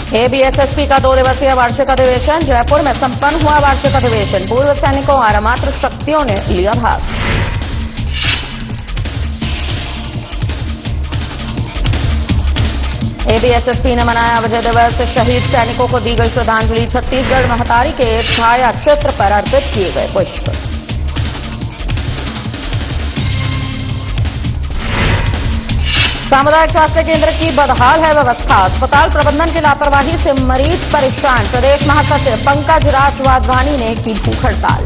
एबीएसएसपी का 2 दिवसीय वार्षिक अधिवेशन। जयपुर में संपन्न हुआ वार्षिक अधिवेशन। पूर्व सैनिकों और अमात्र शक्तियों ने लिया भाग। एबीएसएसपी ने मनाया विजय दिवस। शहीद सैनिकों को दी गई श्रद्धांजलि। छत्तीसगढ़ महतारी के छाया चित्र पर अर्पित किए गए पुष्प। सामुदायिक स्वास्थ्य केंद्र की बदहाल है व्यवस्था। अस्पताल प्रबंधन की लापरवाही से मरीज परेशान। प्रदेश महासचिव पंकज राज वाधवानी ने की भूख हड़ताल।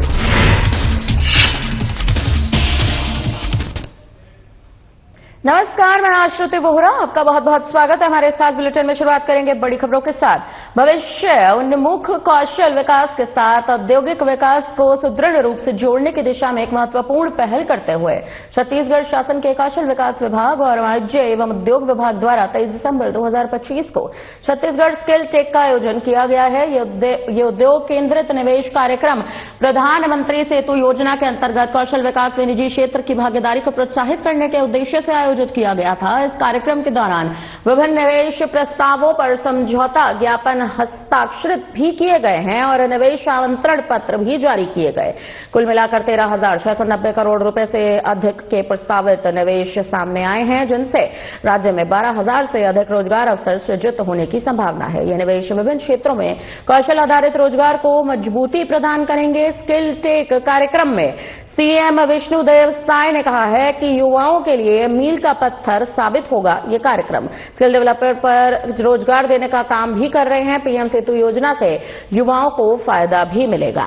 नमस्कार, मैं आश्रुति बोहरा। आपका बहुत बहुत स्वागत है हमारे इस खास बुलेटिन में। शुरुआत करेंगे बड़ी खबरों के साथ। भविष्य उन्मुख कौशल विकास के साथ औद्योगिक विकास को सुदृढ़ रूप से जोड़ने की दिशा में एक महत्वपूर्ण पहल करते हुए छत्तीसगढ़ शासन के कौशल विकास विभाग और वाणिज्य एवं उद्योग विभाग द्वारा 23 दिसंबर 2025 को छत्तीसगढ़ स्किल टेक का आयोजन किया गया है। ये उद्योग केंद्रित निवेश कार्यक्रम प्रधानमंत्री सेतु योजना के अंतर्गत कौशल विकास में निजी क्षेत्र की भागीदारी को प्रोत्साहित करने के उद्देश्य से आयोजित किया गया था। इस कार्यक्रम के दौरान विभिन्न निवेश प्रस्तावों पर समझौता ज्ञापन हस्ताक्षरित भी किए गए हैं और निवेश आमंत्रण पत्र भी जारी किए गए। कुल मिलाकर 13,690 करोड़ रुपए से अधिक के प्रस्तावित निवेश सामने आए हैं, जिनसे राज्य में 12,000 से अधिक रोजगार अवसर सृजित होने की संभावना है। ये निवेश विभिन्न क्षेत्रों में कौशल आधारित रोजगार को मजबूती प्रदान करेंगे। स्किल टेक कार्यक्रम में सीएम विष्णुदेव साय ने कहा है कि युवाओं के लिए मील का पत्थर साबित होगा ये कार्यक्रम। स्किल डेवलपर पर रोजगार देने का काम भी कर रहे हैं। पीएम सेतु योजना से युवाओं को फायदा भी मिलेगा।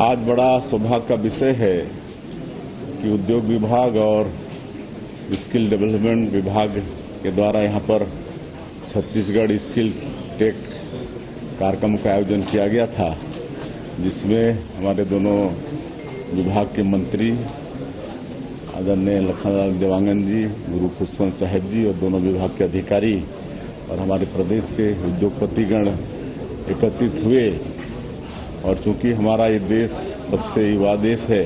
आज बड़ा सौभाग्य का विषय है कि उद्योग विभाग और स्किल डेवलपमेंट विभाग के द्वारा यहां पर छत्तीसगढ़ स्किल टेक कार्यक्रम का आयोजन किया गया था, जिसमें हमारे दोनों विभाग के मंत्री आदरणीय लखनलाल देवांगन जी, गुरु खुशवंत साहब जी और दोनों विभाग के अधिकारी और हमारे प्रदेश के उद्योगपतिगण एकत्रित हुए। और चूंकि हमारा ये देश सबसे युवा देश है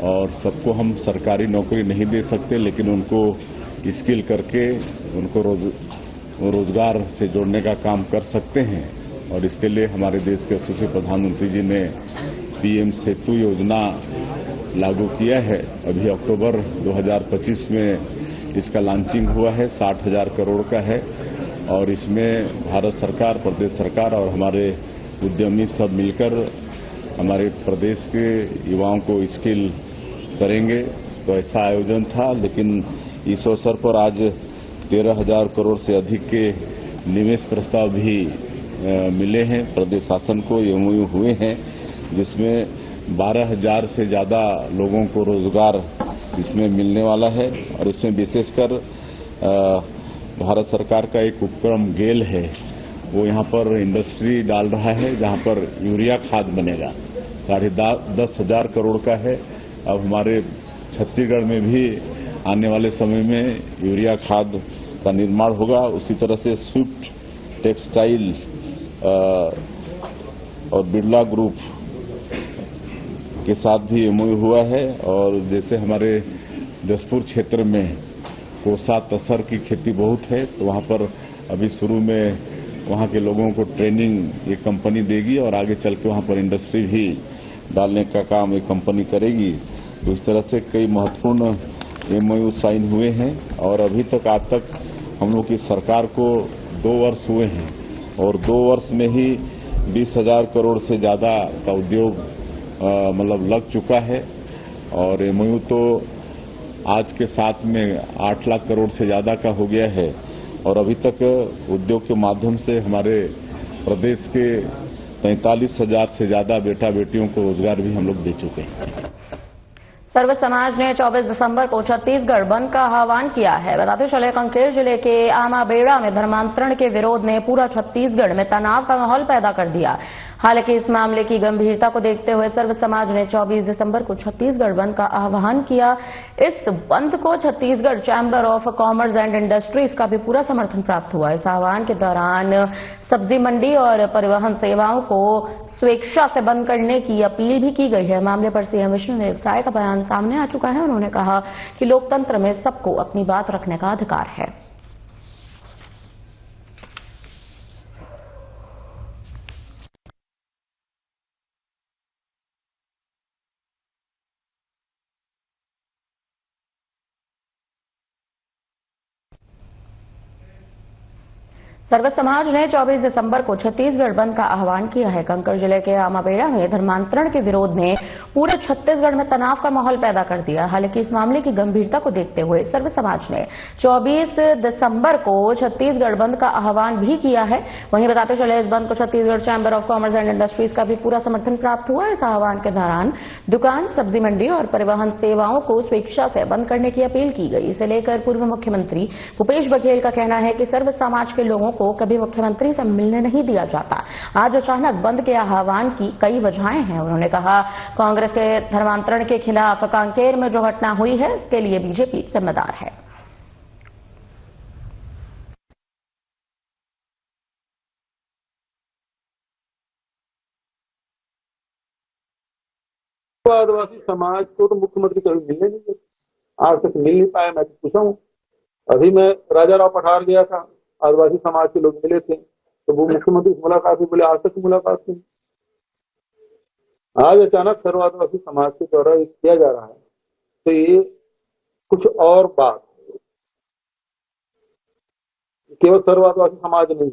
और सबको हम सरकारी नौकरी नहीं दे सकते, लेकिन उनको स्किल करके उनको रोजगार से जोड़ने का काम कर सकते हैं। और इसके लिए हमारे देश के यशस्वी प्रधानमंत्री जी ने पीएम सेतु योजना लागू किया है। अभी अक्टूबर 2025 में इसका लॉन्चिंग हुआ है। 60,000 करोड़ का है और इसमें भारत सरकार, प्रदेश सरकार और हमारे उद्यमी सब मिलकर हमारे प्रदेश के युवाओं को स्किल करेंगे। तो ऐसा आयोजन था, लेकिन इस अवसर पर आज 13,000 करोड़ से अधिक के निवेश प्रस्ताव भी मिले हैं। प्रदेश शासन को एमओयू हुए हैं, जिसमें 12,000 से ज्यादा लोगों को रोजगार इसमें मिलने वाला है। और इसमें विशेषकर भारत सरकार का एक उपक्रम गेल है, वो यहां पर इंडस्ट्री डाल रहा है जहां पर यूरिया खाद बनेगा। 10,500 करोड़ का है। अब हमारे छत्तीसगढ़ में भी आने वाले समय में यूरिया खाद का निर्माण होगा। उसी तरह से स्विफ्ट टेक्सटाइल और बिरला ग्रुप के साथ भी एमओयू हुआ है। और जैसे हमारे जसपुर क्षेत्र में कोसा तसर की खेती बहुत है, तो वहां पर अभी शुरू में वहां के लोगों को ट्रेनिंग ये कंपनी देगी और आगे चल के वहां पर इंडस्ट्री भी डालने का काम ये कंपनी करेगी। तो इस तरह से कई महत्वपूर्ण एमओयू साइन हुए हैं। और अभी तक आज तक हम लोग की सरकार को 2 वर्ष हुए हैं और 2 वर्ष में ही 20,000 करोड़ से ज्यादा का उद्योग मतलब लग चुका है। और एमओयू तो आज के साथ में 8 लाख करोड़ से ज्यादा का हो गया है। और अभी तक उद्योग के माध्यम से हमारे प्रदेश के 43,000 से ज्यादा बेटा बेटियों को रोजगार भी हम लोग दे चुके हैं। सर्व समाज ने 24 दिसंबर को छत्तीसगढ़ बंद का आह्वान किया है। बताते चले कांकेर जिले के आमाबेड़ा में धर्मांतरण के विरोध ने पूरा छत्तीसगढ़ में तनाव का माहौल पैदा कर दिया। हालांकि इस मामले की गंभीरता को देखते हुए सर्व समाज ने 24 दिसंबर को छत्तीसगढ़ बंद का आह्वान किया। इस बंद को Chhattisgarh chamber of commerce and industries का भी पूरा समर्थन प्राप्त हुआ। इस आह्वान के दौरान सब्जी मंडी और परिवहन सेवाओं को स्वेच्छा से बंद करने की अपील भी की गई है। मामले पर सीएम विष्णुदेव साय का बयान सामने आ चुका है। उन्होंने कहा कि लोकतंत्र में सबको अपनी बात रखने का अधिकार है। सर्व समाज ने 24 दिसंबर को छत्तीसगढ़ बंद का आह्वान किया है। कंकर जिले के आमाबेड़ा में धर्मांतरण के विरोध ने पूरे छत्तीसगढ़ में तनाव का माहौल पैदा कर दिया। हालांकि इस मामले की गंभीरता को देखते हुए सर्व समाज ने 24 दिसंबर को छत्तीसगढ़ बंद का आह्वान भी किया है। वहीं बताते चले, इस बंद को Chhattisgarh chamber of commerce and industries का भी पूरा समर्थन प्राप्त हुआ। इस आह्वान के दौरान दुकान, सब्जी मंडी और परिवहन सेवाओं को स्वेच्छा से बंद करने की अपील की गई। इसे लेकर पूर्व मुख्यमंत्री भूपेश बघेल का कहना है कि सर्व समाज के लोगों को कभी मुख्यमंत्री से मिलने नहीं दिया जाता। आज अचानक बंद के आह्वान की कई वजहें हैं। उन्होंने कहा, कांग्रेस के धर्मांतरण के खिलाफ कांकेर में जो घटना हुई है, इसके लिए बीजेपी जिम्मेदार है। आदिवासी समाज को तो मुख्यमंत्री कभी मिलने नहीं देते, आज तक मिल नहीं पाया। मैं तो पूछा हूँ, अभी मैं राजाराव पठार गया था, आदिवासी समाज के लोग मिले थे, तो वो मुख्यमंत्री से मुलाकात हुई, बोले आज तक मुलाकात नहीं। आज अचानक सर्व आदिवासी समाज के द्वारा ये किया जा रहा है, तो ये कुछ और बात है। केवल सर्व आदिवासी समाज नहीं,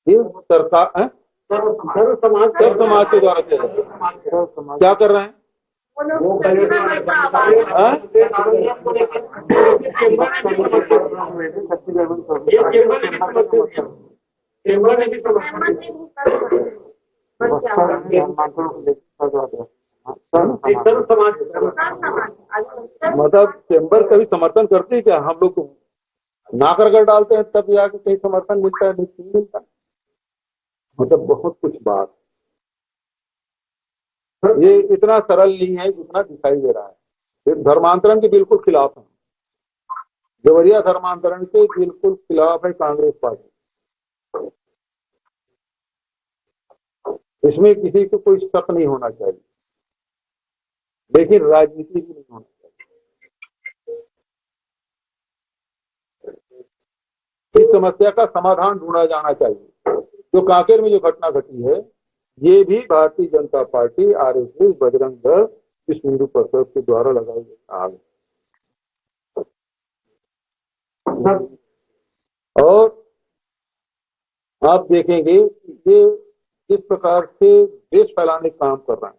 ये सरकार है, सर्व समाज के द्वारा किया जा रहा है। क्या कर रहे हैं? मतलब चैम्बर का भी समर्थन करते हैं क्या? हम लोग को नाक रगड़ डालते हैं तब जाके कहीं समर्थन मिलता है, नहीं मिलता। मतलब बहुत कुछ बात, ये इतना सरल नहीं है जितना दिखाई दे रहा है। ये धर्मांतरण के बिल्कुल खिलाफ है, देवरिया धर्मांतरण के बिल्कुल खिलाफ है कांग्रेस पार्टी। इसमें किसी को कोई शक नहीं होना चाहिए, लेकिन राजनीति भी नहीं होना चाहिए। इस समस्या का समाधान ढूंढा जाना चाहिए। जो कांकेर में जो घटना घटी है, ये भी भारतीय जनता पार्टी, आरएसएस, बजरंग दल, विश्व हिंदू परिषद के द्वारा लगाई गई आग। और आप देखेंगे ये किस प्रकार से देश फैलाने का काम कर रहा है।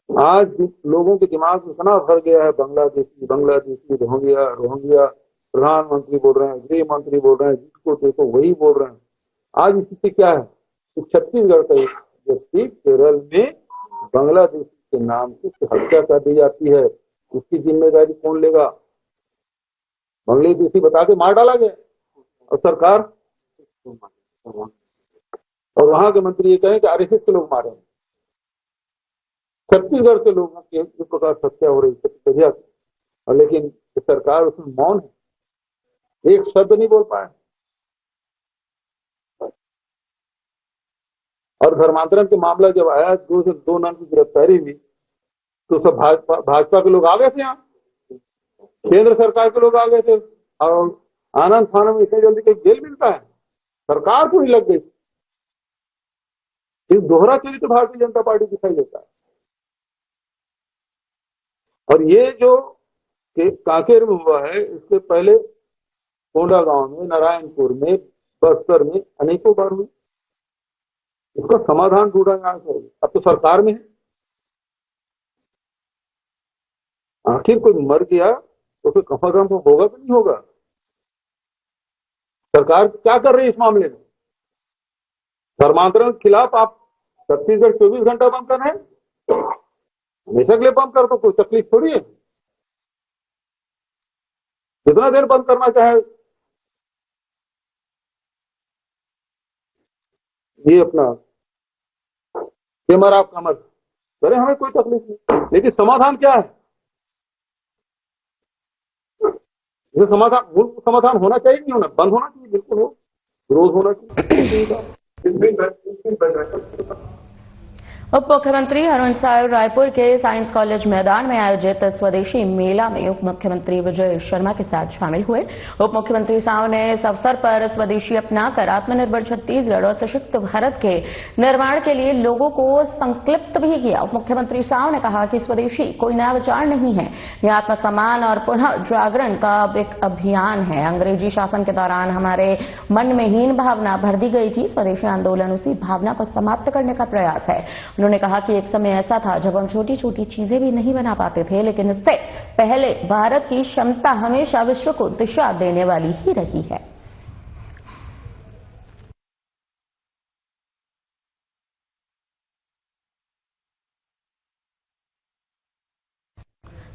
आज लोगों के दिमाग में इतना भर गया है, बांग्लादेशी रोहिंग्या, प्रधानमंत्री बोल रहे हैं, गृह मंत्री बोल रहे हैं, जिसको देखो वही बोल रहे हैं। आज स्थिति क्या है? छत्तीसगढ़ का एक व्यक्ति केरल में बांग्लादेश के नाम से हत्या कर दी जाती है, उसकी जिम्मेदारी कौन लेगा? बांग्लादेशी बता के मार डाला गया और सरकार, और वहां के मंत्री ये कहें कि आरएसएस के लोग मारे। छत्तीसगढ़ के लोगों की इस प्रकार हत्या हो रही है, और लेकिन सरकार उसमें मौन है, एक शब्द नहीं बोल पाए। और धर्मांतरण के मामला जब आया, 2 से 2 नाम की गिरफ्तारी हुई, तो सब भाजपा के लोग आ गए थे, यहाँ केंद्र सरकार के लोग आ गए थे, और आनंद फानंद में इतने जल्दी कहीं जेल मिलता है? सरकार को ही लग गई। इस दोहरा चरित्र भारतीय जनता पार्टी दिखाई देता है। और ये जो कांकेर में हुआ है, इससे पहले कोंडागांव में, नारायणपुर में, बस्तर में अनेकों बार हुई। इसका समाधान ढूंढा जाना चाहिए। अब तो सरकार में है, आखिर कोई मर गया तो फिर कम से कम होगा कि नहीं होगा? सरकार क्या कर रही है इस मामले में? धर्मांतरण के खिलाफ आप छत्तीसगढ़ 24 घंटा बंद कर रहे हैं, हमेशा के लिए बंद कर दो, कोई तकलीफ थोड़ी है। कितना देर बंद करना चाहे ये अपना आप कमर करे, हमें कोई तकलीफ नहीं, लेकिन समाधान क्या है? समाधान होना चाहिए, नहीं होना, बंद होना चाहिए, बिल्कुल हो, विरोध होना चाहिए। उप मुख्यमंत्री हरवंश साहब रायपुर के साइंस कॉलेज मैदान में आयोजित स्वदेशी मेला में उप मुख्यमंत्री विजय शर्मा के साथ शामिल हुए। उप मुख्यमंत्री साहब ने इस अवसर पर स्वदेशी अपनाकर आत्मनिर्भर छत्तीसगढ़ और सशक्त भारत के निर्माण के लिए लोगों को संकल्पित भी किया। उप मुख्यमंत्री साहब ने कहा कि स्वदेशी कोई नया विचार नहीं है, यह आत्मसम्मान और पुनः जागरण का एक अभियान है। अंग्रेजी शासन के दौरान हमारे मन में हीन भावना भर दी गई थी, स्वदेशी आंदोलन उसी भावना को समाप्त करने का प्रयास है। उन्होंने कहा कि एक समय ऐसा था जब हम छोटी छोटी चीजें भी नहीं बना पाते थे, लेकिन इससे पहले भारत की क्षमता हमेशा विश्व को दिशा देने वाली ही रही है।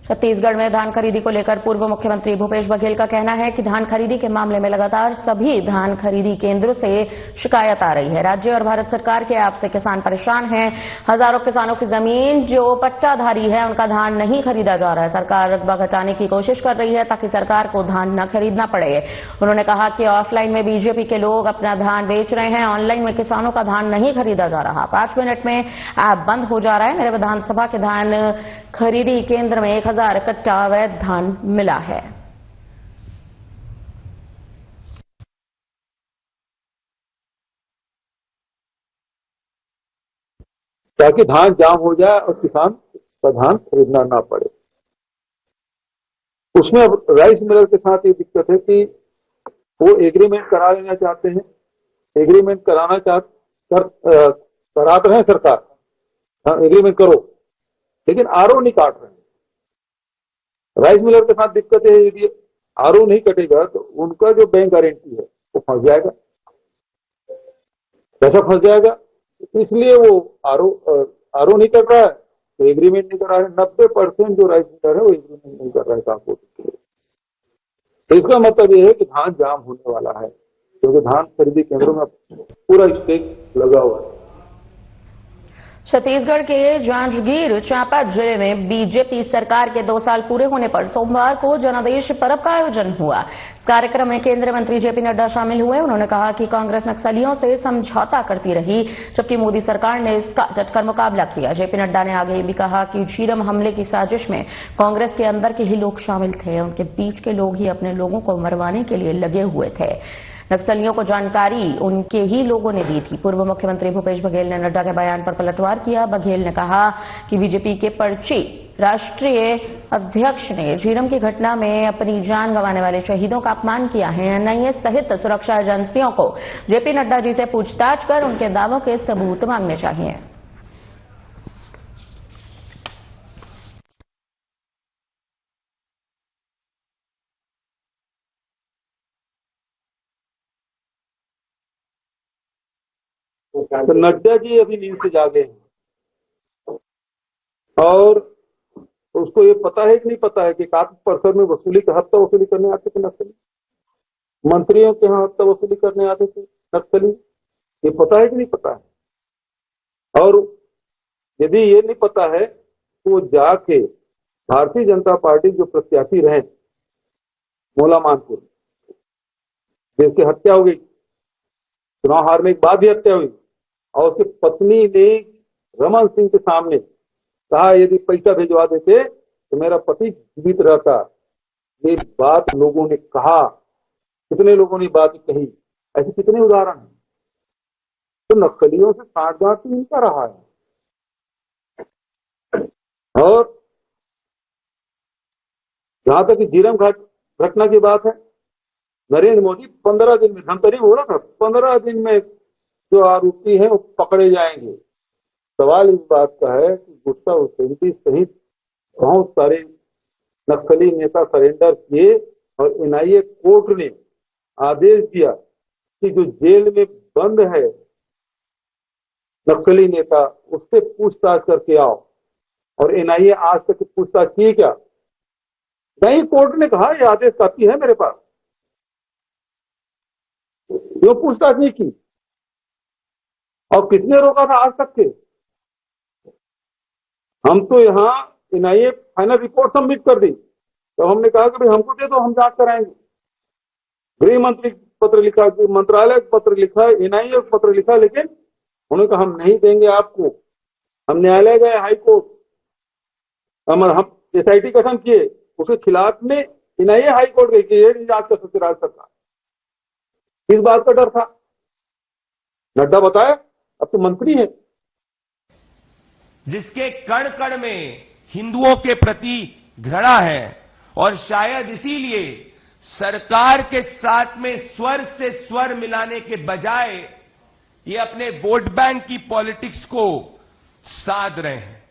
छत्तीसगढ़ में धान खरीदी को लेकर पूर्व मुख्यमंत्री भूपेश बघेल का कहना है कि धान खरीदी के मामले में लगातार सभी धान खरीदी केंद्रों से शिकायत आ रही है। राज्य और भारत सरकार के आपसे किसान परेशान हैं। हजारों किसानों की जमीन जो पट्टाधारी है उनका धान नहीं खरीदा जा रहा है। सरकार रकबा घटाने की कोशिश कर रही है ताकि सरकार को धान न खरीदना पड़े। उन्होंने कहा कि ऑफलाइन में बीजेपी के लोग अपना धान बेच रहे हैं, ऑनलाइन में किसानों का धान नहीं खरीदा जा रहा। 5 मिनट में ऐप बंद हो जा रहा है। मेरे विधानसभा के धान खरीदी केंद्र में 1000 कट्टा अवैध धान मिला है। ताकि धान जाम हो जाए और किसान का धान खरीदना ना पड़े। उसमें अब राइस मिलर के साथ ये दिक्कत है कि वो एग्रीमेंट करा लेना चाहते हैं, एग्रीमेंट कराते हैं सरकार, हाँ एग्रीमेंट करो, लेकिन आरओ नहीं काट रहे हैं। राइस मिलर के साथ दिक्कत है, यदि आरओ नहीं कटेगा तो उनका जो बैंक गारंटी है वो फंस जाएगा, पैसा फंस जाएगा। इसलिए वो आरओ नहीं कर रहा है, तो एग्रीमेंट नहीं कर रहा है। 90% जो राइस मिलर है वो एग्रीमेंट नहीं कर रहा है ट्रांसपोर्ट के लिए। तो इसका मतलब ये है कि धान जाम होने वाला है, क्योंकि धान खरीदी केंद्रों में पूरा स्टेक लगा हुआ है। छत्तीसगढ़ के जांजगीर चांपा जिले में बीजेपी सरकार के 2 साल पूरे होने पर सोमवार को जनादेश पर्व का आयोजन हुआ। इस कार्यक्रम में केंद्रीय मंत्री जेपी नड्डा शामिल हुए। उन्होंने कहा कि कांग्रेस नक्सलियों से समझौता करती रही, जबकि मोदी सरकार ने इसका डटकर मुकाबला किया। जेपी नड्डा ने आगे भी कहा कि झीरम हमले की साजिश में कांग्रेस के अंदर के ही लोग शामिल थे, उनके बीच के लोग ही अपने लोगों को मरवाने के लिए लगे हुए थे। नक्सलियों को जानकारी उनके ही लोगों ने दी थी। पूर्व मुख्यमंत्री भूपेश बघेल ने नड्डा के बयान पर पलटवार किया। बघेल ने कहा कि बीजेपी के पर्ची राष्ट्रीय अध्यक्ष ने झीरम की घटना में अपनी जान गंवाने वाले शहीदों का अपमान किया है। एनआईए सहित सुरक्षा एजेंसियों को जेपी नड्डा जी से पूछताछ कर उनके दावों के सबूत मांगने चाहिए। तो नड्डा जी अभी नींद से जागे हैं और उसको ये पता है कि नहीं पता है कि काफी परिसर में वसूली का हफ्ता वसूली करने आते थे नक्सली, मंत्रियों के यहाँ हफ्ता वसूली करने आते थे नक्सली, ये पता है कि नहीं पता है। और यदि ये नहीं पता है तो वो जाके भारतीय जनता पार्टी जो प्रत्याशी रहे मोला मानपुर, जिसकी हत्या हो गई, चुनाव हारने के बाद भी हत्या हुई, और उसकी पत्नी ने रमन सिंह के सामने कहा यदि पैसा भिजवा देते तो मेरा पति जीवित रहता। ये बात लोगों ने कहा, कितने लोगों ने बात कही, ऐसे कितने उदाहरण हैं। तो नक्सलियों से साठगांठ इनका रहा है। और जहां तक झीरम घटना की बात है, नरेंद्र मोदी 15 दिन में, धमतरी हो रहा था, 15 दिन में जो आरोपी हैं वो पकड़े जाएंगे। सवाल इस बात का है कि गुस्सा हुसैन सहित बहुत सारे नक्सली नेता सरेंडर किए और एनआईए कोर्ट ने आदेश दिया कि जो जेल में बंद है नक्सली नेता उससे पूछताछ करके आओ। और एनआईए आज तक पूछताछ की क्या? नहीं, कोर्ट ने कहा यह आदेश काफी है मेरे पास, जो पूछताछ नहीं की। और किसने रोका था आज तक के? हम तो यहाँ एनआईए फाइनल रिपोर्ट सबमिट कर दी, तो हमने कहा कि भाई हमको दे दो, हम जांच कराएंगे। गृह मंत्री पत्र लिखा, मंत्रालय को पत्र लिखा, एनआईए को पत्र लिखा, लेकिन उन्होंने कहा हम नहीं देंगे आपको। हम न्यायालय गए, हाई कोर्ट, हम एसआईटी गठन किए, उसके खिलाफ में एनआईए हाई कोर्ट गई कि ये नहीं जांच कर सकती राज्य सरकार। किस बात का डर था? नड्डा बताया, अब तो मंत्री है। जिसके कण कण में हिंदुओं के प्रति घृणा है और शायद इसीलिए सरकार के साथ में स्वर से स्वर मिलाने के बजाय ये अपने वोट बैंक की पॉलिटिक्स को साध रहे हैं।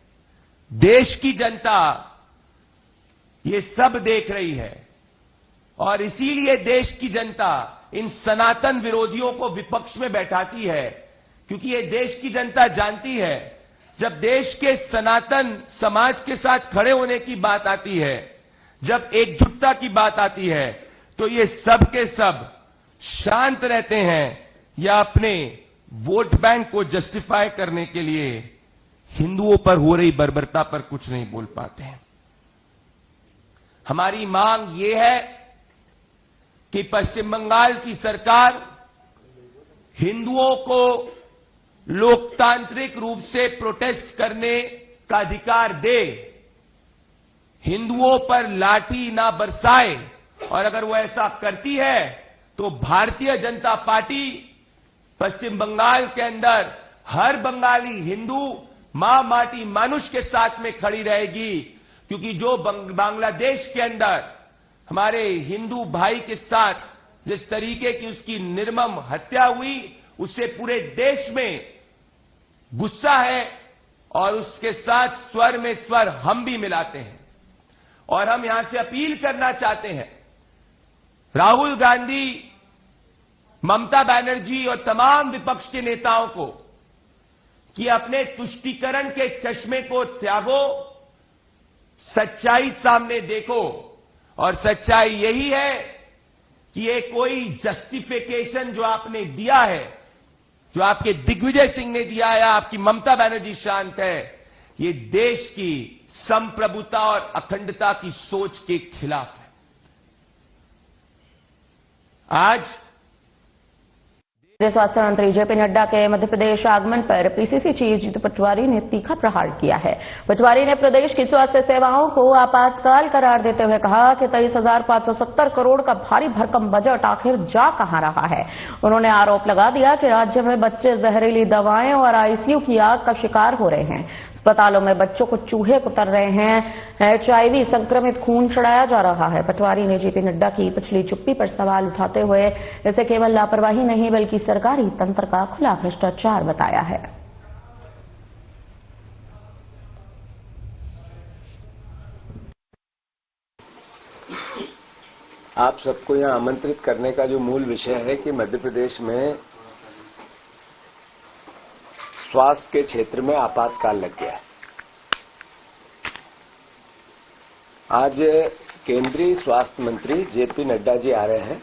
देश की जनता ये सब देख रही है और इसीलिए देश की जनता इन सनातन विरोधियों को विपक्ष में बैठाती है, क्योंकि ये देश की जनता जानती है जब देश के सनातन समाज के साथ खड़े होने की बात आती है, जब एकजुटता की बात आती है, तो ये सब के सब शांत रहते हैं या अपने वोट बैंक को जस्टिफाई करने के लिए हिंदुओं पर हो रही बर्बरता पर कुछ नहीं बोल पाते हैं। हमारी मांग ये है कि पश्चिम बंगाल की सरकार हिंदुओं को लोकतांत्रिक रूप से प्रोटेस्ट करने का अधिकार दे, हिंदुओं पर लाठी ना बरसाए, और अगर वो ऐसा करती है तो भारतीय जनता पार्टी पश्चिम बंगाल के अंदर हर बंगाली हिंदू मां माटी मानुष के साथ में खड़ी रहेगी, क्योंकि जो बांग्लादेश के अंदर हमारे हिंदू भाई के साथ जिस तरीके की उसकी निर्मम हत्या हुई, उससे पूरे देश में गुस्सा है और उसके साथ स्वर में स्वर हम भी मिलाते हैं। और हम यहां से अपील करना चाहते हैं राहुल गांधी, ममता बनर्जी और तमाम विपक्ष के नेताओं को कि अपने तुष्टीकरण के चश्मे को त्यागो, सच्चाई सामने देखो। और सच्चाई यही है कि ये कोई जस्टिफिकेशन जो आपने दिया है, जो आपके दिग्विजय सिंह ने दिया है, आपकी ममता बनर्जी शांत है, ये देश की संप्रभुता और अखंडता की सोच के खिलाफ है। आज स्वास्थ्य मंत्री जेपी नड्डा के मध्य प्रदेश आगमन पर पीसीसी चीफ जीतू पटवारी ने तीखा प्रहार किया है। पटवारी ने प्रदेश की स्वास्थ्य सेवाओं को आपातकाल करार देते हुए कहा कि 23,570 करोड़ का भारी भरकम बजट आखिर जा कहां रहा है। उन्होंने आरोप लगा दिया कि राज्य में बच्चे जहरीली दवाएं और आईसीयू की आग का शिकार हो रहे हैं। अस्पतालों में बच्चों को चूहे कुतर रहे हैं, एचआईवी संक्रमित खून चढ़ाया जा रहा है। पटवारी ने जेपी नड्डा की पिछली चुप्पी पर सवाल उठाते हुए इसे केवल लापरवाही नहीं बल्कि सरकारी तंत्र का खुला भ्रष्टाचार बताया है। आप सबको यहां आमंत्रित करने का जो मूल विषय है कि मध्य प्रदेश में स्वास्थ्य के क्षेत्र में आपातकाल लग गया है। आज केंद्रीय स्वास्थ्य मंत्री जेपी नड्डा जी आ रहे हैं।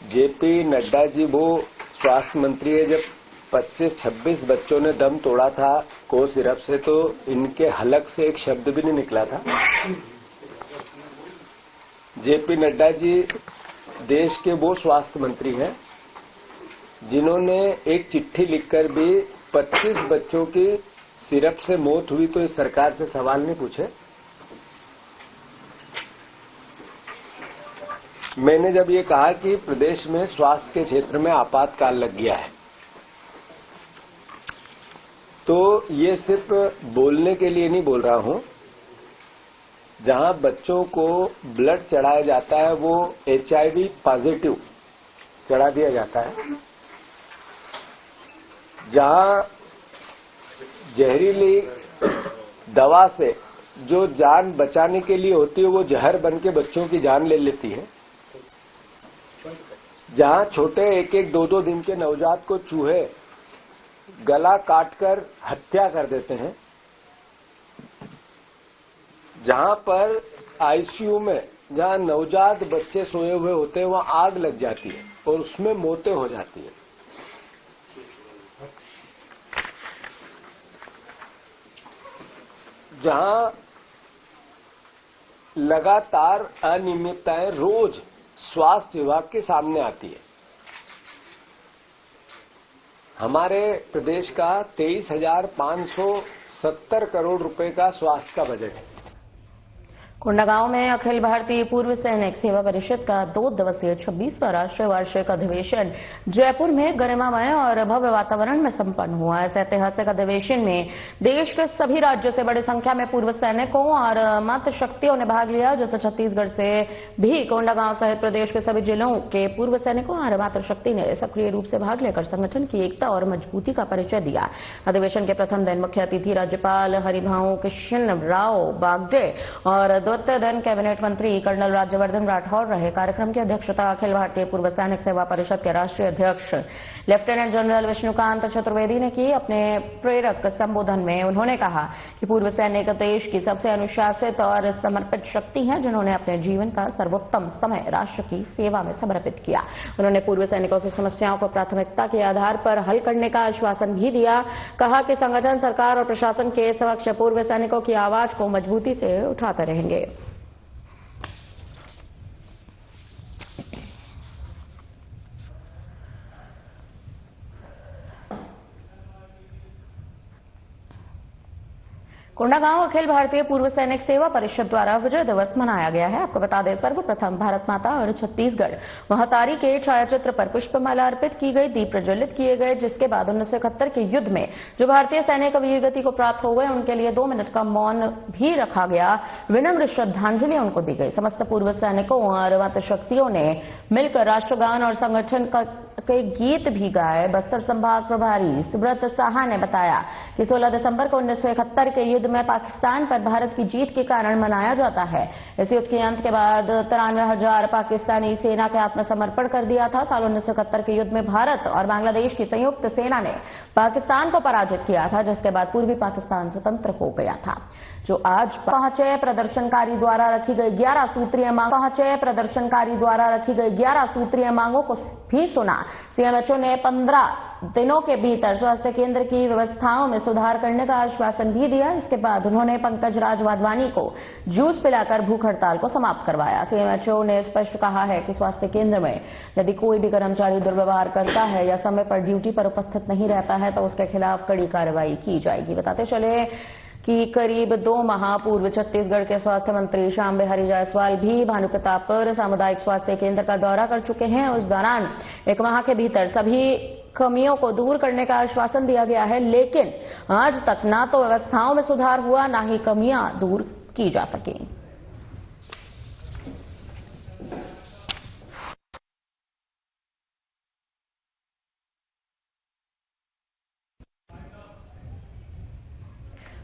जेपी नड्डा जी वो स्वास्थ्य मंत्री है, जब 25-26 बच्चों ने दम तोड़ा था को सिरप से, तो इनके हलक से एक शब्द भी नहीं निकला था। जेपी नड्डा जी देश के वो स्वास्थ्य मंत्री हैं जिन्होंने एक चिट्ठी लिखकर भी 25 बच्चों की सिरप से मौत हुई तो इस सरकार से सवाल नहीं पूछे। मैंने जब ये कहा कि प्रदेश में स्वास्थ्य के क्षेत्र में आपातकाल लग गया है, तो ये सिर्फ बोलने के लिए नहीं बोल रहा हूं। जहां बच्चों को ब्लड चढ़ाया जाता है वो एचआईवी पॉजिटिव चढ़ा दिया जाता है। जहां जहरीली दवा से जो जान बचाने के लिए होती है वो जहर बन के बच्चों की जान ले लेती है। जहां छोटे 1-1, 2-2 दिन के नवजात को चूहे गला काटकर हत्या कर देते हैं। जहां पर आईसीयू में जहां नवजात बच्चे सोए हुए होते हैं वहां आग लग जाती है और उसमें मौतें हो जाती है। जहां लगातार अनियमितताएं रोज स्वास्थ्य विभाग के सामने आती है। हमारे प्रदेश का 23,570 करोड़ रुपए का स्वास्थ्य का बजट है। कोंडागांव में अखिल भारतीय पूर्व सैनिक सेवा परिषद का 2 दिवसीय 26वां राष्ट्रीय वार्षिक अधिवेशन जयपुर में गरिमामय और भव्य वातावरण में संपन्न हुआ। इस ऐतिहासिक अधिवेशन में देश के सभी राज्यों से बड़ी संख्या में पूर्व सैनिकों और मातृशक्तियों ने भाग लिया, जैसे छत्तीसगढ़ से भी कोंडागांव सहित प्रदेश के सभी जिलों के पूर्व सैनिकों और मातृशक्ति ने सक्रिय रूप से भाग लेकर संगठन की एकता और मजबूती का परिचय दिया। अधिवेशन के प्रथम दिन मुख्य अतिथि राज्यपाल हरिभाऊ कृष्ण राव बागडे और द्वितीय दिन कैबिनेट मंत्री कर्नल राज्यवर्धन राठौर रहे। कार्यक्रम की अध्यक्षता अखिल भारतीय पूर्व सैनिक सेवा परिषद के राष्ट्रीय अध्यक्ष लेफ्टिनेंट जनरल विष्णुकांत चतुर्वेदी ने की। अपने प्रेरक संबोधन में उन्होंने कहा कि पूर्व सैनिक देश की सबसे अनुशासित और समर्पित शक्ति हैं, जिन्होंने अपने जीवन का सर्वोत्तम समय राष्ट्र की सेवा में समर्पित किया। उन्होंने पूर्व सैनिकों की समस्याओं को प्राथमिकता के आधार पर हल करने का आश्वासन भी दिया। कहा कि संगठन, सरकार और प्रशासन के समक्ष पूर्व सैनिकों की आवाज को मजबूती से उठाते रहेंगे। कोंडागांव अखिल भारतीय पूर्व सैनिक सेवा परिषद द्वारा विजय दिवस मनाया गया है। आपको बता दें, सर्वप्रथम भारत माता और छत्तीसगढ़ महातारी के छायाचित्र पर पुष्पमाला अर्पित की गई, दीप प्रज्वलित किए गए, जिसके बाद 1971 के युद्ध में जो भारतीय सैनिक वीरगति को प्राप्त हो गए, उनके लिए 2 मिनट का मौन भी रखा गया। विनम्र श्रद्धांजलि उनको दी गई। समस्त पूर्व सैनिकों और मातृशक्तियों ने मिलकर राष्ट्रगान और संगठन के गीत भी गाए। बस्तर संभाग प्रभारी सुब्रत साहा ने बताया कि 16 दिसंबर को 1971 के युद्ध में पाकिस्तान पर भारत की जीत के कारण मनाया जाता है। इस युद्ध के अंत के बाद 93,000 पाकिस्तानी सेना के आत्मसमर्पण कर दिया था। साल 1971 के युद्ध में भारत और बांग्लादेश की संयुक्त सेना ने पाकिस्तान को पराजित किया था, जिसके बाद पूर्वी पाकिस्तान स्वतंत्र हो गया था। जो आज पहुंचे प्रदर्शनकारी द्वारा रखी गई 11 सूत्रीय मांगों को भी सुना। सीएमएचओ ने 15 दिनों के भीतर स्वास्थ्य केंद्र की व्यवस्थाओं में सुधार करने का आश्वासन भी दिया। इसके बाद उन्होंने पंकज राज वाधवानी को जूस पिलाकर भूख हड़ताल को समाप्त करवाया। सीएमएचओ ने स्पष्ट कहा है कि स्वास्थ्य केंद्र में यदि कोई भी कर्मचारी दुर्व्यवहार करता है या समय पर ड्यूटी पर उपस्थित नहीं रहता है तो उसके खिलाफ कड़ी कार्रवाई की जाएगी। बताते चले कि करीब 2 माह पूर्व छत्तीसगढ़ के स्वास्थ्य मंत्री श्याम बिहारी जायसवाल भी भानुप्रतापपुर सामुदायिक स्वास्थ्य केंद्र का दौरा कर चुके हैं। उस दौरान 1 माह के भीतर सभी कमियों को दूर करने का आश्वासन दिया गया है, लेकिन आज तक ना तो व्यवस्थाओं में सुधार हुआ, ना ही कमियां दूर की जा सकी।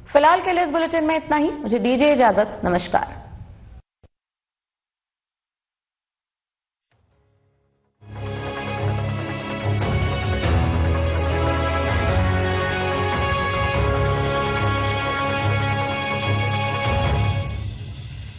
फिलहाल के लिए इस बुलेटिन में इतना ही। मुझे दीजिए इजाजत। नमस्कार।